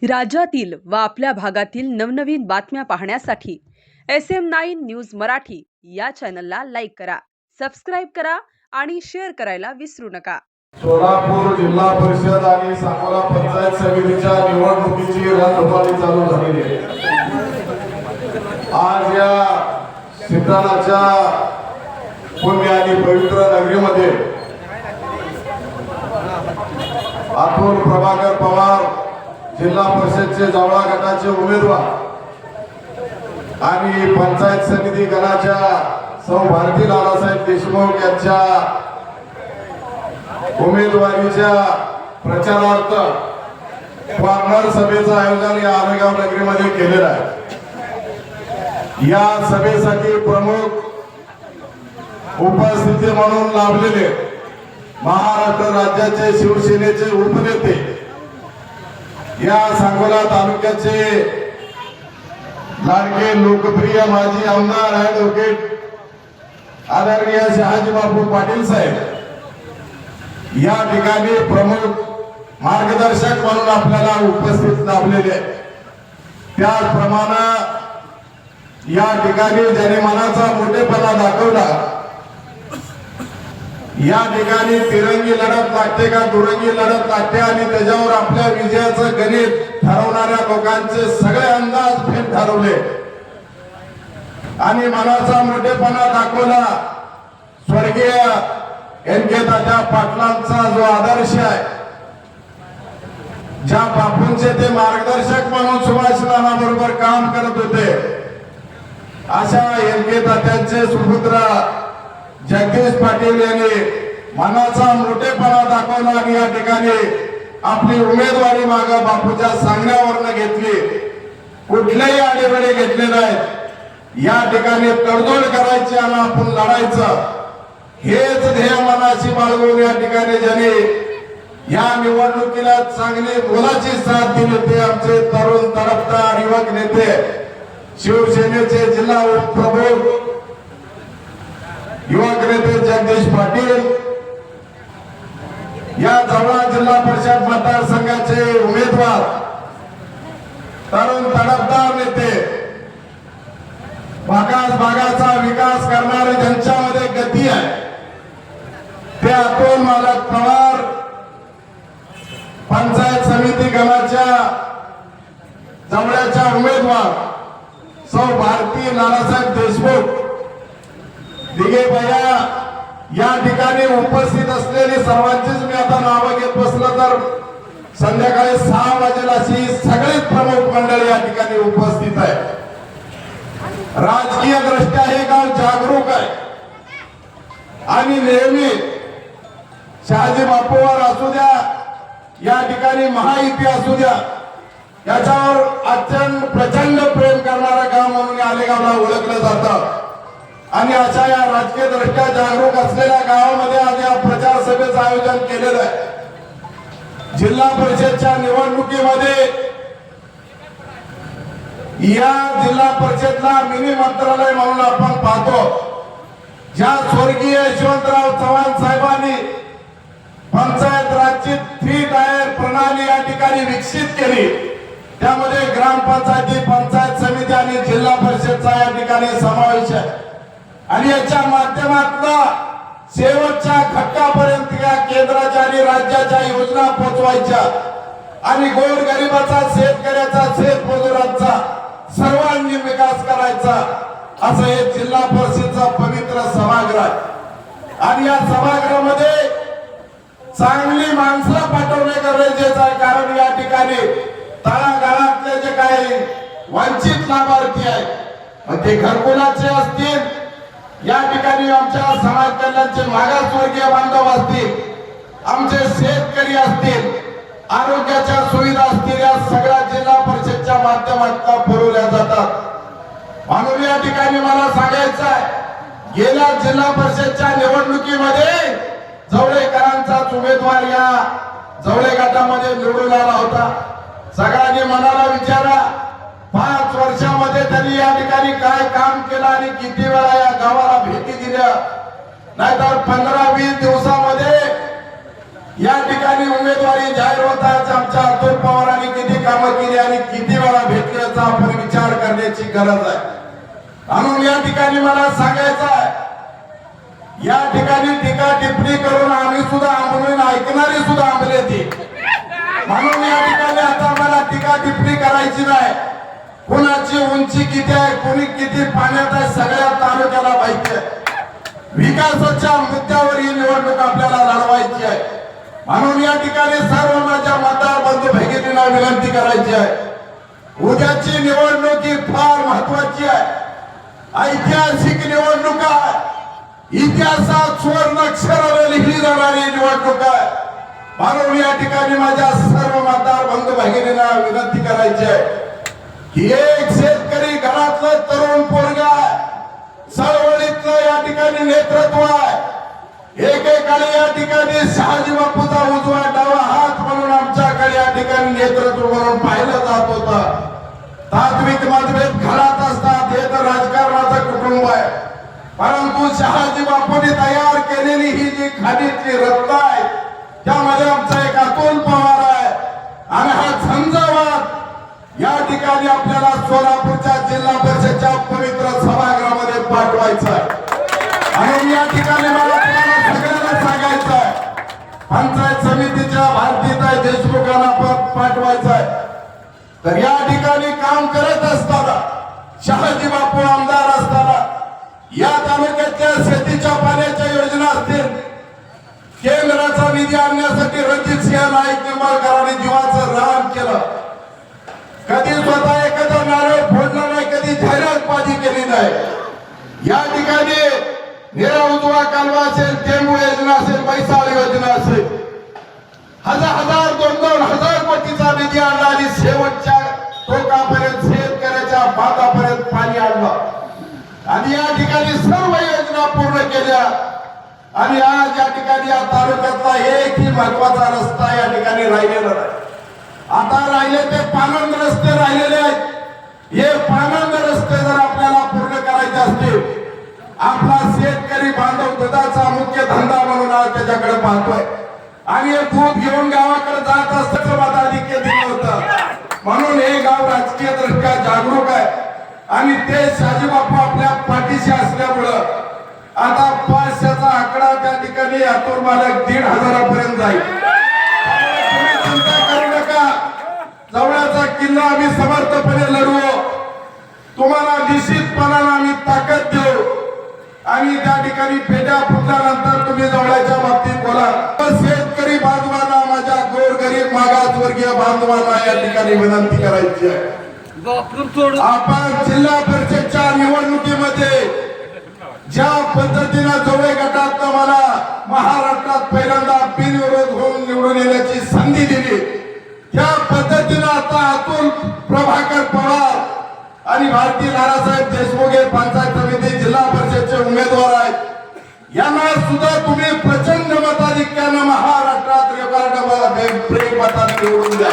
राज्यातील व आपल्या भागातील नवनवीन बातम्या पाहण्यासाठी SM9 न्यूज मराठी या चॅनलला लाईक करा, सबस्क्राइब करा आणि शेअर करायला विसरू नका। सोलापूर जिल्हा परिषद आणि सांगोला पंचायत समितीच्या निवडणुकीची रणधुमाळी चालू झालेली आहे। आज या सिद्धनाच्या पुण्य आणि पवित्र नगरीमध्ये अतुल प्रभाकर पवार जिल्हा परिषदचे जावळा गटाचे उमेदवार आणि पंचायत समिती गणाच्या सौ भारती लालासाहेब देशमुख यांच्या उमेदवारीच्या प्रचारार्थ कॉर्नर सभेचं आयोजन या आरेगाव नगरीमध्ये केलेलं आहे। या सभेसाठी प्रमुख उपस्थिती म्हणून लाभलेले महाराष्ट्र राज्याचे शिवसेनेचे उपनेते, या सांगोला तालुक्याचे लाडके लोकप्रिय माजी आमदार ॲडव्होकेट आदरणीय शहाजी बापू पाटील साहेब या ठिकाणी प्रमुख मार्गदर्शक म्हणून आपल्याला उपस्थित लाभलेले। त्याचप्रमाणे या ठिकाणी ज्याने मनाचा मोठेपणा दाखवला, या ठिकाणी तिरंगी लढत लागते का दुरंगी लढत लागते आणि त्याच्यावर आपल्या विजयाचं गणित ठरवणाऱ्या लोकांचे सगळे अंदाज फेल ठरवले आणि मनाचा मोठेपणा दाखवला। स्वर्गीय NK तात्या पाटलांचा जो आदर्श आहे, ज्या बापूंचे ते मार्गदर्शक म्हणून सुभाष बरोबर काम करत होते, अशा NK तात्यांचे सुपुत्र जगदीश पाटील यांनी मनाचा मोठेपणा दाखवला आणि या ठिकाणी आपली उमेदवारी मागे बापूच्या सांगण्यावरनं घेतली। कुठलेही आडेवेळे घेतले नाहीत। या ठिकाणी तडजोड करायची आणि आपण लढायचं, हेच ध्येय मनाशी बाळगून या ठिकाणी ज्यांनी या निवडणुकीला चांगली मोलाची साथ दिली ते आमचे तरुण तडफदार युवक नेते, शिवसेनेचे जिल्हा उपप्रमुख युवक नेते जगदीश पाटील, या जावळा जिल्हा परिषद मतदारसंघाचे उमेदवार तरुण तडफदार नेते, भागाचा विकास करणारे ज्यांच्यामध्ये गती आहे ते अतुल मालक पवार, पंचायत समिती गणाच्या जवळच्या उमेदवार सौ भारती लालासाहेब देशमुख दिघे भैया, या ठिकाणी उपस्थित असलेली सर्वांचीच मी आता नावं घेत बसलं तर संध्याकाळी 6 वाजेला अशी सगळीच प्रमुख मंडळी या ठिकाणी उपस्थित आहे। राजकीय दृष्ट्या हे गाव जागरूक आहे आणि नेहमी शहाजी बापूवर असू द्या, या ठिकाणी महायुती असू द्या, याच्यावर अत्यंत प्रचंड प्रेम करणारं गाव म्हणून आलेगावला ओळखलं जातं आणि अशा या राजकीय दृष्ट्या जागरूक असलेल्या गावामध्ये आज या प्रचार सभेचं आयोजन केलेलं आहे। जिल्हा परिषदच्या निवडणुकीमध्ये या जिल्हा परिषदला मिनी मंत्रालय म्हणून आपण पाहतो। ज्या स्वर्गीय यशवंतराव चव्हाण साहेबांनी पंचायत राजची 3 टायर प्रणाली या ठिकाणी विकसित केली, त्यामध्ये ग्रामपंचायती, पंचायत समिती आणि जिल्हा परिषदचा या ठिकाणी समावेश आहे आणि याच्या माध्यमातून शेवटच्या घटकापर्यंत या केंद्राच्या आणि राज्याच्या योजना पोहोचवायच्या आणि गोरगरिबाचा, शेतकऱ्याचा, शेतमजुरांचा सर्वांनी विकास करायचा, असं हे जिल्हा परिषदचा पवित्र सभागृह आहे आणि या सभागृहामध्ये चांगली माणसं पाठवणे गरजेचं आहे। कारण या ठिकाणी तळागाळातले जे काही वंचित लाभार्थी आहेत, ते घरकुलाचे असतील, या ठिकाणी आमच्या समाज कल्याणचे मागासवर्गीय बांधव असतील, आमचे शेतकरी असतील, आरोग्याच्या सुविधा असतील, या सगळ्या जिल्हा परिषदच्या माध्यमातून पुरवल्या जातात। म्हणून या ठिकाणी मला सांगायचं आहे, गेल्या जिल्हा परिषदच्या निवडणुकीमध्ये जवळेकरांचाच उमेदवार या जवळे गटामध्ये निवडून आला होता। सगळ्यांनी मनाला विचारा, 5 वर्षामध्ये त्यांनी या ठिकाणी काय काम केलं आणि किती वेळा या गावाला भेटी दिल्या, नाहीतर 15-20 दिवसामध्ये या ठिकाणी उमेदवारी जाहीर होताच आमच्या अतुल पवारांनी किती कामं केली आणि किती वेळा भेटली याचा आपण विचार करण्याची गरज आहे. म्हणून या ठिकाणी मला सांगायचं आहे, या ठिकाणी टीका टिप्पणी करून आम्ही सुद्धा आंदोलन ऐकणारी सुद्धा आंबले ती. म्हणून या ठिकाणी आता मला टीका टिप्पणी करायची नाही. कुणाची उंची किती आहे, कुणी किती पाण्यात आहे, सगळ्या तालुक्याला माहिती आहे. विकासाच्या मुद्द्यावर ही निवडणूक आपल्याला लढवायची आहे. म्हणून या ठिकाणी सर्व माझ्या मतदार बंधू भगिनींना विनंती करायची आहे, उद्याची निवडणूक ही फार महत्वाची आहे. ऐतिहासिक निवडणूक आहे. इतिहासात सुवर्णाक्षराने लिहिली जाणारी निवडणूक आहे. म्हणून या ठिकाणी माझ्या सर्व मतदार बंधू भगिनींना विनंती करायची आहे की एक शेतकरी घरातलं तरुण पोरगा आहे, चळवळीतलं या ठिकाणी नेतृत्व आहे. एकेकाळी या ठिकाणी शहाजी बापूचा उजवा डावा हात म्हणून आमच्याकडे या ठिकाणी नेतृत्व म्हणून पाहिलं जात होतं. तात्विक मतभेद घरात असतात, हे तर राजकारणाचं कुटुंब आहे. परंतु शहाजी बापूंनी तयार केलेली ही जी खाणीतली रत्न आहे, त्यामध्ये आमचा एक अतुल पवार आहे. आणि हा झंझावात या ठिकाणी आपल्याला सोलापूरच्या जिल्हा परिषदच्या पवित्र सभागृहामध्ये पाठवायचं आहे. आणि या ठिकाणी मला तुम्हाला सगळ्यांना सांगायचं आहे, पंचायत समितीच्या भारतीताई देशमुखांना पाठवायचं आहे. तर या ठिकाणी काम करत असताना, शहाजी बापू आमदार असताना या तालुक्यातल्या शेतीच्या पाण्याच्या योजना असतील, केंद्राचा निधी आणण्यासाठी रणजित सिंह नाईक निंबाळकरांनी जीवाचं रान केलं. कधी स्वतः एखादा नारळ फोडला नाही, कधी जाहिरातबाजी केली नाही. या ठिकाणी निरा उजवा कालवा असेल, टेंबू योजना असेल, बैसाळ योजना असेल, हजार 2,000 कोटीचा निधी आणला आणि शेवटच्या टोकापर्यंत शेतकऱ्याच्या बांधापर्यंत पाणी आणलं. आणि या ठिकाणी सर्व योजना पूर्ण केल्या. आणि आज या ठिकाणी या तालुक्यातला एकही महत्वाचा रस्ता या ठिकाणी राहिलेला नाही. आता राहिले ते पानंद रस्ते राहिलेले आहेत. हे पानंद रस्ते जर आपल्याला पूर्ण करायचे असतील, आपला शेतकरी बांधव दुधाचा मुख्य धंदा म्हणून आज त्याच्याकडे पाहतोय आणि हे दूध घेऊन गावाकडे जात असल्याचं मताधिक्य दिलं होतं. म्हणून हे गाव राजकीय दृष्ट्या जागरूक आहे आणि ते शहाजीबापू आपल्या पाठीशी असल्यामुळं आता 500चा आकडा त्या ठिकाणी अतुल मालक 1,500 जाईल. तुम्ही चिंता करू नका. जवळचा किल्ला आम्ही समर्थपणे लढवू. तुम्हाला निश्चितपणाने आम्ही ताकद देऊ. आणि त्या ठिकाणी पेट्या फुटल्यानंतर तुम्ही जवळच्या बाबतीत बोला. शेतकरी बांधवांना, माझ्या गोरगरीब मागासवर्गीय बांधवांना या ठिकाणी विनंती करायची आहे, आपण जिल्हा परिषदच्या निवडणुकीमध्ये ज्या पद्धतीनं जवळ गटात मला महाराष्ट्रात पहिल्यांदा बिनविरोध होऊन निवडून येण्याची संधी दिली, त्या पद्धतीनं आता अतुल प्रभाकर पवार आणि भारती नानासाहेब देशमुख हे पंचायत समिती जिल्हा परिषदचे उमेदवार आहेत. यांना सुद्धा तुम्ही प्रचंड मताधिक्यानं महाराष्ट्रात रेकॉर्ड प्रेम मताने निवडून द्या.